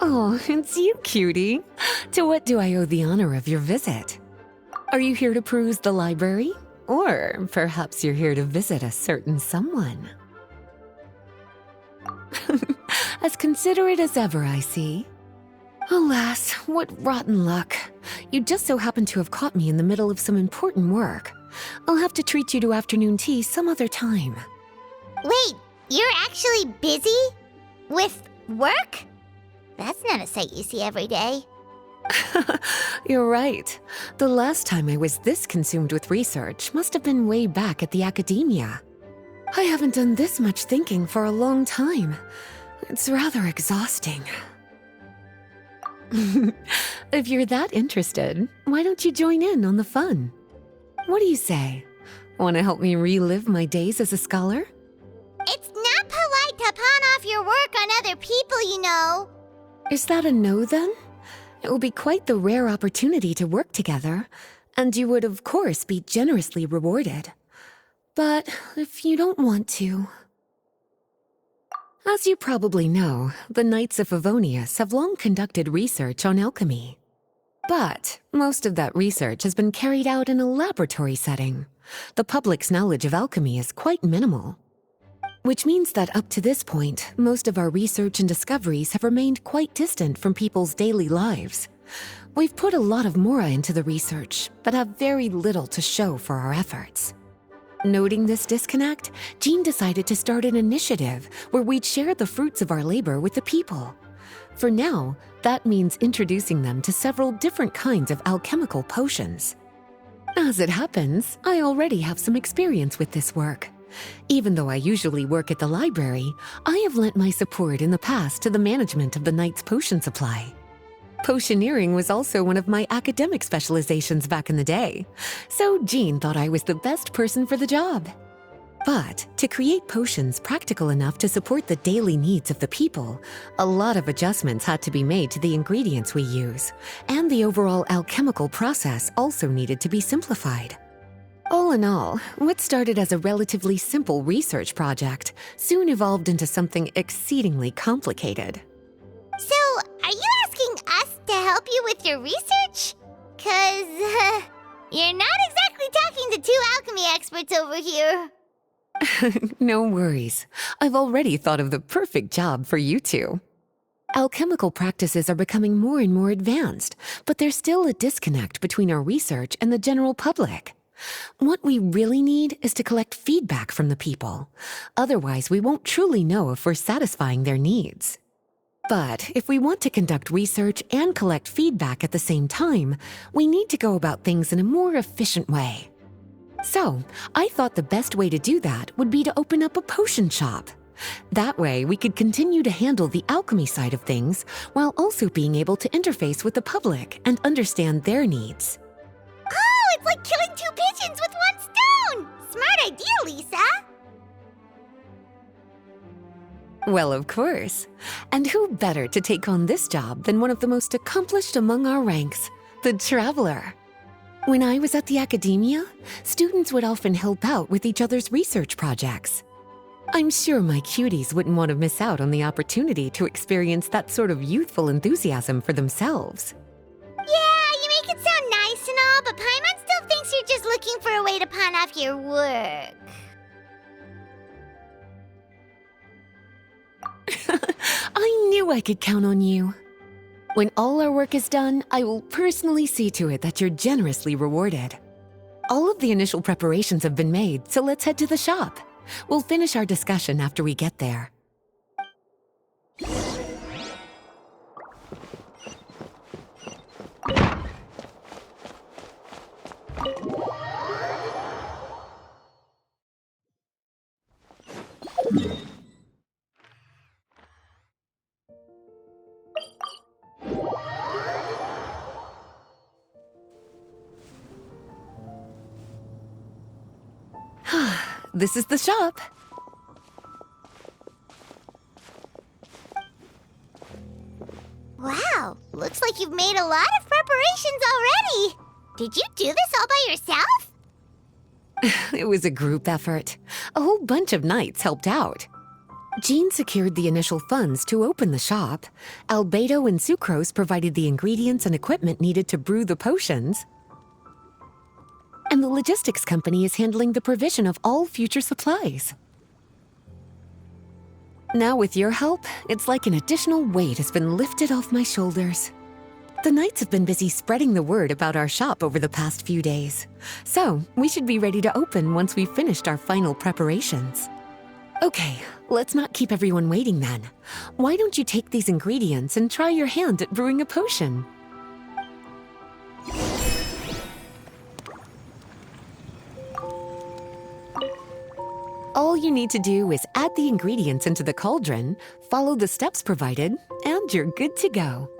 Oh, it's you, cutie. To what do I owe the honor of your visit? Are you here to peruse the library? Or perhaps you're here to visit a certain someone? As considerate as ever, I see. Alas, what rotten luck. You just so happen to have caught me in the middle of some important work. I'll have to treat you to afternoon tea some other time. Wait, you're actually busy? With work? That's not a sight you see every day. You're right. The last time I was this consumed with research must have been way back at the academia. I haven't done this much thinking for a long time. It's rather exhausting. If you're that interested, why don't you join in on the fun? What do you say? Want to help me relive my days as a scholar? It's not polite to pawn off your work on other people, you know. Is that a no, then? It will be quite the rare opportunity to work together, and you would, of course, be generously rewarded. But if you don't want to... As you probably know, the Knights of Favonius have long conducted research on alchemy. But most of that research has been carried out in a laboratory setting. The public's knowledge of alchemy is quite minimal. Which means that up to this point, most of our research and discoveries have remained quite distant from people's daily lives. We've put a lot of mora into the research, but have very little to show for our efforts. Noting this disconnect, Jean decided to start an initiative where we'd share the fruits of our labor with the people. For now, that means introducing them to several different kinds of alchemical potions. As it happens, I already have some experience with this work. Even though I usually work at the library, I have lent my support in the past to the management of the Knight's potion supply. Potioneering was also one of my academic specializations back in the day, so Jean thought I was the best person for the job. But to create potions practical enough to support the daily needs of the people, a lot of adjustments had to be made to the ingredients we use, and the overall alchemical process also needed to be simplified. All in all, what started as a relatively simple research project soon evolved into something exceedingly complicated. So, are you asking us to help you with your research? 'Cause, you're not exactly talking to two alchemy experts over here. No worries. I've already thought of the perfect job for you two. Alchemical practices are becoming more and more advanced, but there's still a disconnect between our research and the general public. What we really need is to collect feedback from the people. Otherwise, we won't truly know if we're satisfying their needs. But if we want to conduct research and collect feedback at the same time, we need to go about things in a more efficient way. So, I thought the best way to do that would be to open up a potion shop. That way, we could continue to handle the alchemy side of things while also being able to interface with the public and understand their needs. Oh, it's like killing two pigeons with one stone! Smart idea, Lisa! Well, of course. And who better to take on this job than one of the most accomplished among our ranks, the Traveler? When I was at the academia, students would often help out with each other's research projects. I'm sure my cuties wouldn't want to miss out on the opportunity to experience that sort of youthful enthusiasm for themselves. Yeah, you make it sound nice and all, but Paimon still thinks you're just looking for a way to pawn off your work. I knew I could count on you. When all our work is done, I will personally see to it that you're generously rewarded. All of the initial preparations have been made, so let's head to the shop. We'll finish our discussion after we get there. This is the shop. Wow, looks like you've made a lot of preparations already. Did you do this all by yourself? It was a group effort. A whole bunch of knights helped out. Jean secured the initial funds to open the shop. Albedo and Sucrose provided the ingredients and equipment needed to brew the potions. And the logistics company is handling the provision of all future supplies. Now with your help, it's like an additional weight has been lifted off my shoulders. The Knights have been busy spreading the word about our shop over the past few days. So we should be ready to open once we've finished our final preparations. Okay, let's not keep everyone waiting then. Why don't you take these ingredients and try your hand at brewing a potion? All you need to do is add the ingredients into the cauldron, follow the steps provided, and you're good to go.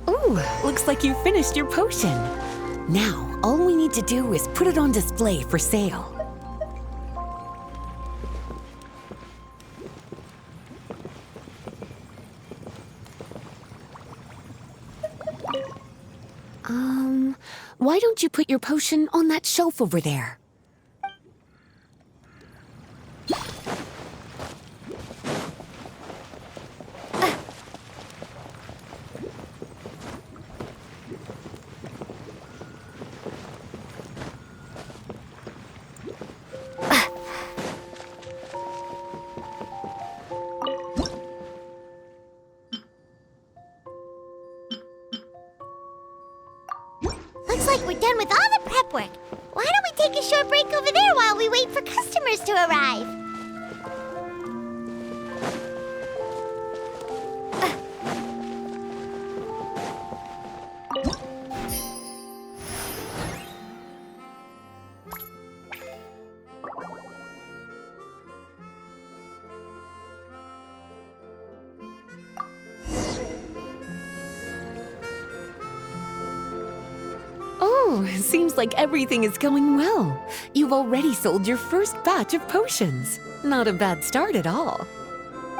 Ooh, looks like you finished your potion. Now, all we need to do is put it on display for sale. Why don't you put your potion on that shelf over there? Looks like we're done with all the prep work. Why don't we take a short break over there while we wait for customers to arrive? Oh, seems like everything is going well. You've already sold your first batch of potions. Not a bad start at all.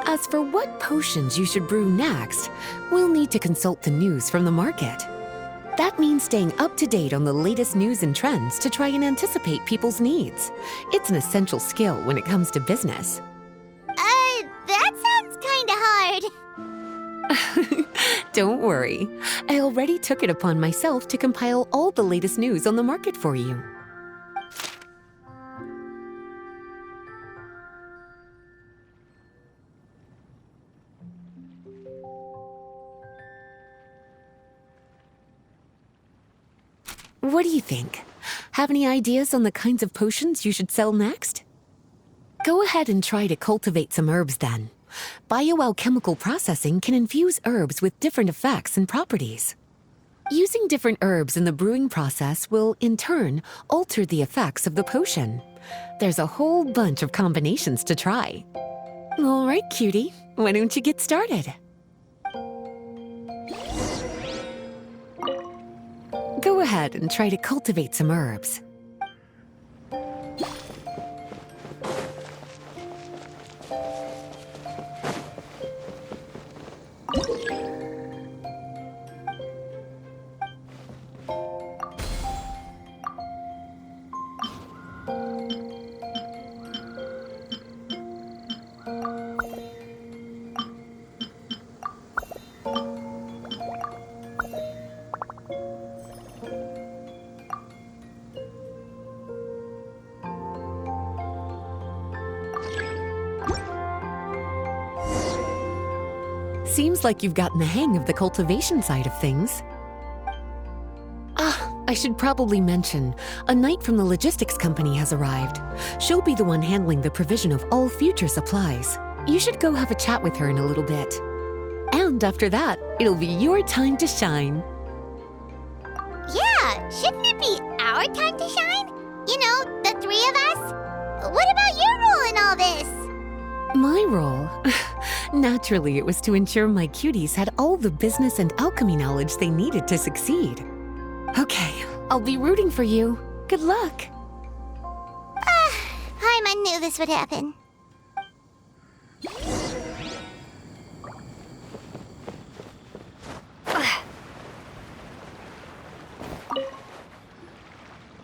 As for what potions you should brew next, we'll need to consult the news from the market. That means staying up to date on the latest news and trends to try and anticipate people's needs. It's an essential skill when it comes to business. That sounds kinda hard. Don't worry. I already took it upon myself to compile all the latest news on the market for you. What do you think? Have any ideas on the kinds of potions you should sell next? Go ahead and try to cultivate some herbs then. Bioalchemical processing can infuse herbs with different effects and properties. Using different herbs in the brewing process will, in turn, alter the effects of the potion. There's a whole bunch of combinations to try. All right, cutie, why don't you get started? Go ahead and try to cultivate some herbs. Seems like you've gotten the hang of the cultivation side of things. I should probably mention, a knight from the logistics company has arrived. She'll be the one handling the provision of all future supplies. You should go have a chat with her in a little bit. And after that, it'll be your time to shine. Yeah, shouldn't it be our time to shine? You know, the three of us? What about your role in all this? My role? Naturally, it was to ensure my cuties had all the business and alchemy knowledge they needed to succeed. Okay, I'll be rooting for you. Good luck. Paimon knew this would happen.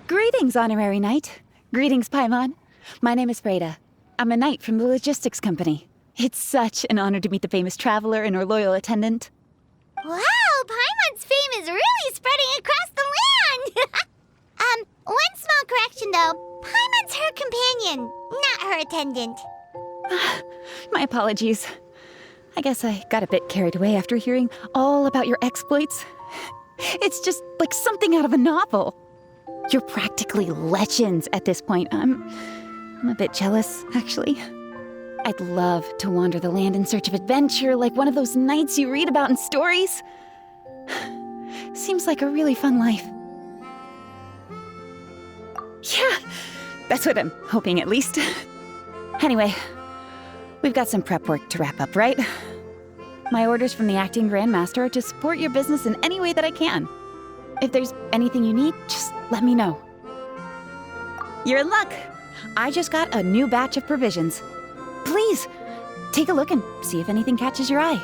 Greetings, Honorary Knight. Greetings, Paimon. My name is Freda. I'm a knight from the logistics company. It's such an honor to meet the famous traveler and her loyal attendant. Wow, Paimon's fame is really spreading across the land! One small correction though. Paimon's her companion, not her attendant. My apologies. I guess I got a bit carried away after hearing all about your exploits. It's just like something out of a novel. You're practically legends at this point. I'm a bit jealous, actually. I'd love to wander the land in search of adventure like one of those knights you read about in stories. Seems like a really fun life. Yeah, that's what I'm hoping at least. Anyway, we've got some prep work to wrap up, right? My orders from the acting Grand Master are to support your business in any way that I can. If there's anything you need, just let me know. You're in luck. I just got a new batch of provisions. Please, take a look and see if anything catches your eye.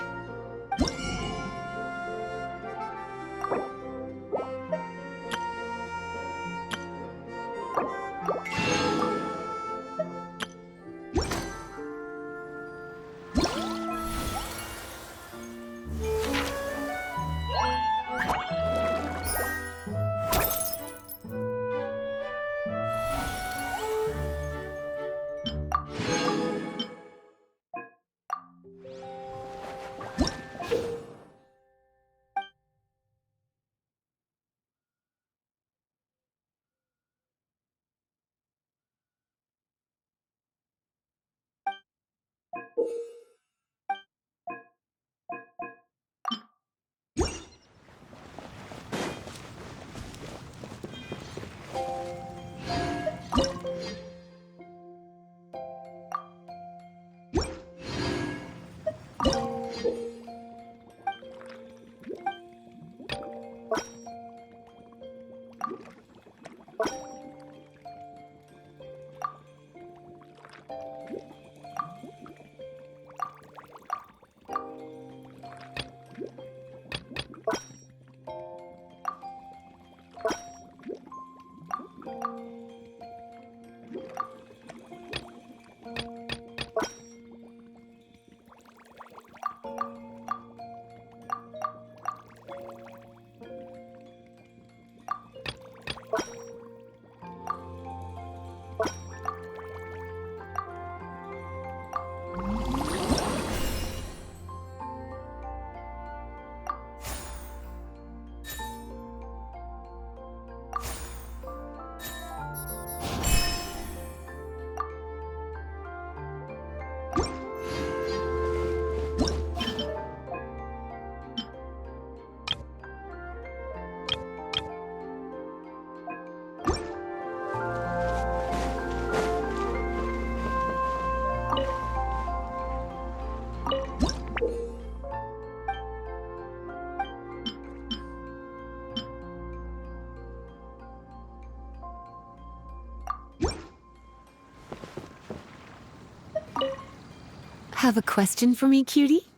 Have a question for me, cutie?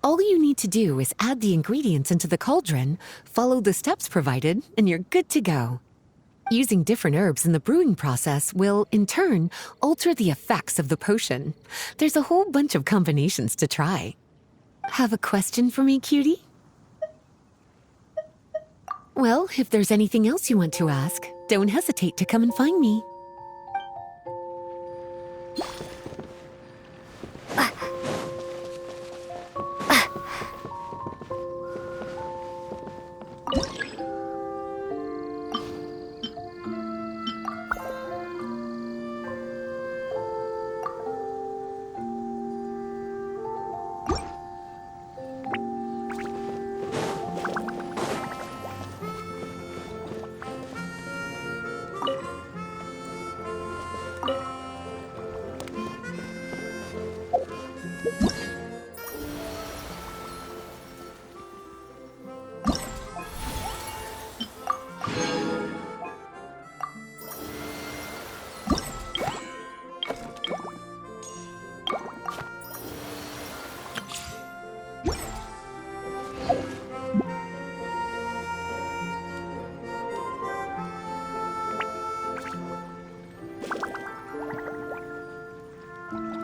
All you need to do is add the ingredients into the cauldron, follow the steps provided, and you're good to go. Using different herbs in the brewing process will, in turn, alter the effects of the potion. There's a whole bunch of combinations to try. Have a question for me, cutie? Well, if there's anything else you want to ask, don't hesitate to come and find me.